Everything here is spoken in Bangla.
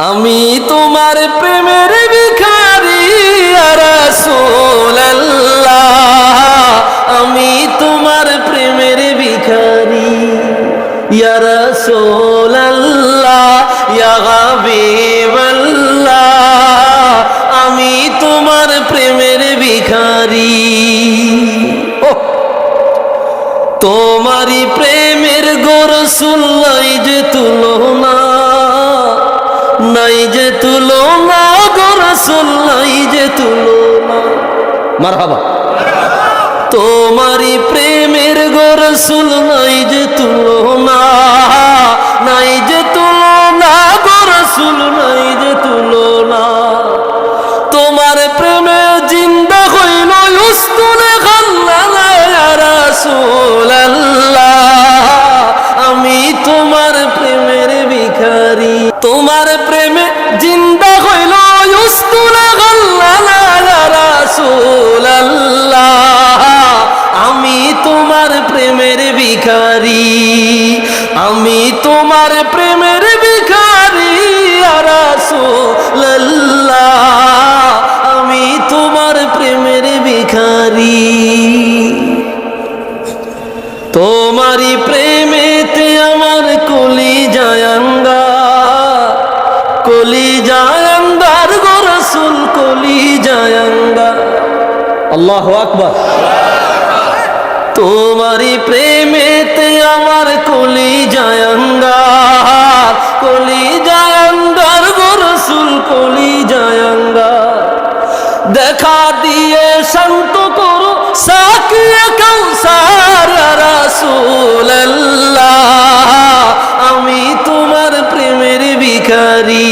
আমি তোমার প্রেমের ভিখারি ইয়া রাসূলুল্লাহ, আমি তোমার প্রেমের ভিখারি ইয়া রাসূলুল্লাহ, ইয়া হাবিবাল্লাহ, আমি তোমার প্রেমের ভিখারি। তোমারই প্রেমের গো রাসূল নাই যে তুলনা, নাই যে তুলনা গো রাসূল, নাই যে তুলনা। মারহাবা। তোমারই প্রেমের গো রাসূল নাই যে তুলনা, নাই যে তুলনা গো রাসূল, নাই যে তুলনা। তোমার প্রেমে জিন্দা হইল উস্তুনে খাল্লালা ইয়া রাসূলুল্লাহ, আমি তোমার প্রেমের ভিখারি। তোমার প্রেমে জিন্দা হইল উস্তুনে খাল্লালা ইয়া রাসূলুল্লাহ, আমি তোমার প্রেমের ভিখারি, আমি তোমার প্রেমের ভিখারি ইয়া রাসূলুল্লাহ, আমি তোমার প্রেমের ভিখারি। তোমারই প্রেমেতে আমার কলিজায় আঙ্গার, কলিজায় আঙ্গার গো রাসূল, কলিজায় আঙ্গার। আল্লাহু আকবার। তোমারই প্রেমেতে আমার কলিজায় আঙ্গার, কলিজায় আঙ্গার গো রাসূল, কলিজায় আঙ্গার। দেখা দিয়ে শান্ত করো সাকিয়ে কাউসার ইয়া রাসূলুল্লাহ, আমি তোমার প্রেমের ভিখারি।